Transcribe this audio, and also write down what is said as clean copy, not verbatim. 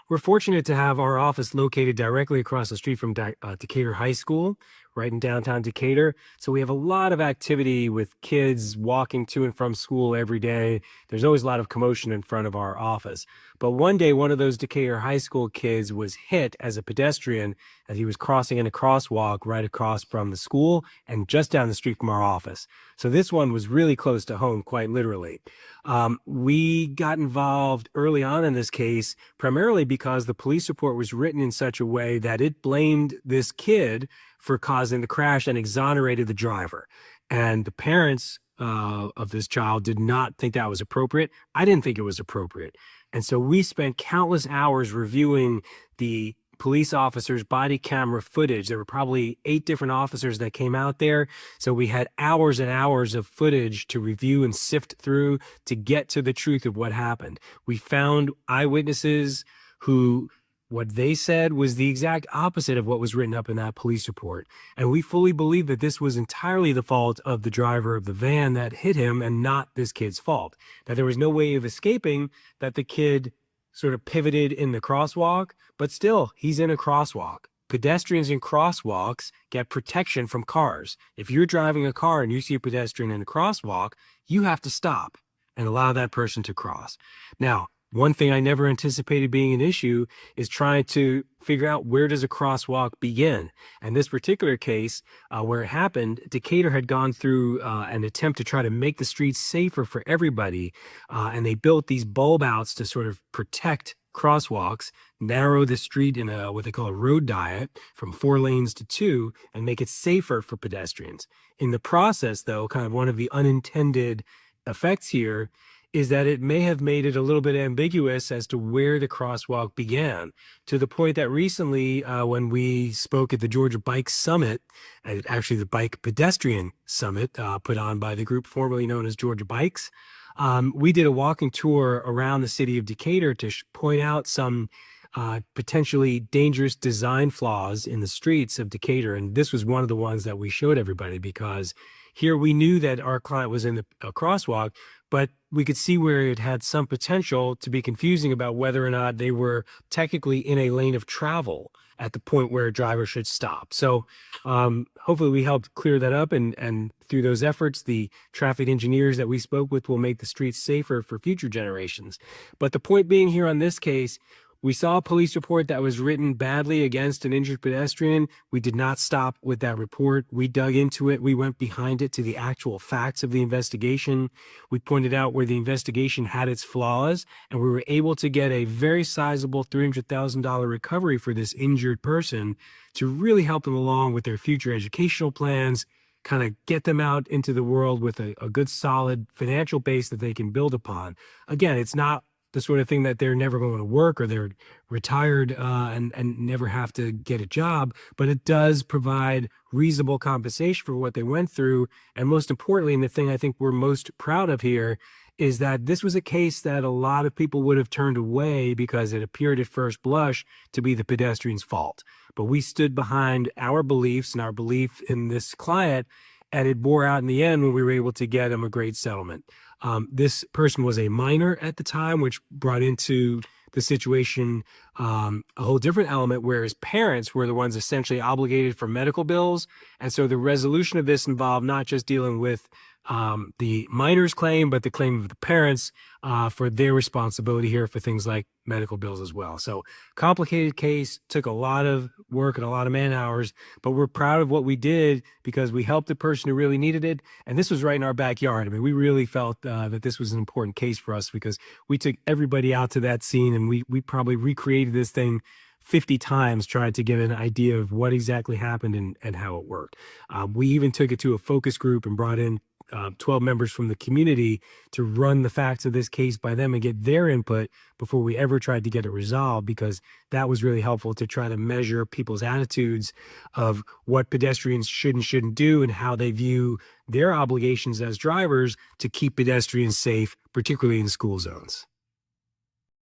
We're fortunate to have our office located directly across the street from Decatur High School, right in downtown Decatur. So we have a lot of activity with kids walking to and from school every day. There's always a lot of commotion in front of our office. But one day, one of those Decatur High School kids was hit as a pedestrian as he was crossing in a crosswalk right across from the school and just down the street from our office. So this one was really close to home, quite literally. We got involved early on in this case, primarily because the police report was written in such a way that it blamed this kid for causing the crash and exonerated the driver. And the parents of this child did not think that was appropriate. I didn't think it was appropriate. And so we spent countless hours reviewing the police officers' body camera footage. There were probably 8 different officers that came out there. So we had hours and hours of footage to review and sift through to get to the truth of what happened. We found eyewitnesses who what they said was the exact opposite of what was written up in that police report. And we fully believe that this was entirely the fault of the driver of the van that hit him and not this kid's fault. That there was no way of escaping that the kid sort of pivoted in the crosswalk, but still, he's in a crosswalk. Pedestrians in crosswalks get protection from cars. If you're driving a car and you see a pedestrian in a crosswalk, you have to stop and allow that person to cross. Now, one thing I never anticipated being an issue is trying to figure out where does a crosswalk begin. And this particular case, where it happened, Decatur had gone through an attempt to try to make the streets safer for everybody. And they built these bulb outs to sort of protect crosswalks, narrow the street in what they call a road diet from 4 lanes to 2, and make it safer for pedestrians. In the process, though, kind of one of the unintended effects here is that it may have made it a little bit ambiguous as to where the crosswalk began, to the point that recently, when we spoke at the Georgia Bike Summit, actually the Bike Pedestrian Summit put on by the group formerly known as Georgia Bikes, we did a walking tour around the city of Decatur to point out some potentially dangerous design flaws in the streets of Decatur. And this was one of the ones that we showed everybody, because here we knew that our client was in a crosswalk, but we could see where it had some potential to be confusing about whether or not they were technically in a lane of travel at the point where a driver should stop. So hopefully we helped clear that up, and through those efforts, the traffic engineers that we spoke with will make the streets safer for future generations. But the point being here on this case, we saw a police report that was written badly against an injured pedestrian. We did not stop with that report. We dug into it. We went behind it to the actual facts of the investigation. We pointed out where the investigation had its flaws, and we were able to get a very sizable $300,000 recovery for this injured person to really help them along with their future educational plans, kind of get them out into the world with a good, solid financial base that they can build upon. Again, it's not the sort of thing that they're never going to work or they're retired and never have to get a job, but it does provide reasonable compensation for what they went through. And most importantly, and the thing I think we're most proud of here, is that this was a case that a lot of people would have turned away because it appeared at first blush to be the pedestrian's fault. But we stood behind our beliefs and our belief in this client, and it bore out in the end when we were able to get him a great settlement. This person was a minor at the time, which brought into the situation a whole different element, where his parents were the ones essentially obligated for medical bills. And so the resolution of this involved not just dealing with the minor's claim, but the claim of the parents for their responsibility here for things like medical bills as well. So complicated case, took a lot of work and a lot of man hours, but we're proud of what we did because we helped the person who really needed it. And this was right in our backyard. I mean, we really felt that this was an important case for us because we took everybody out to that scene, and we probably recreated this thing 50 times, trying to get an idea of what exactly happened and how it worked. We even took it to a focus group and brought in 12 members from the community to run the facts of this case by them and get their input before we ever tried to get it resolved, because that was really helpful to try to measure people's attitudes of what pedestrians should and shouldn't do and how they view their obligations as drivers to keep pedestrians safe, particularly in school zones.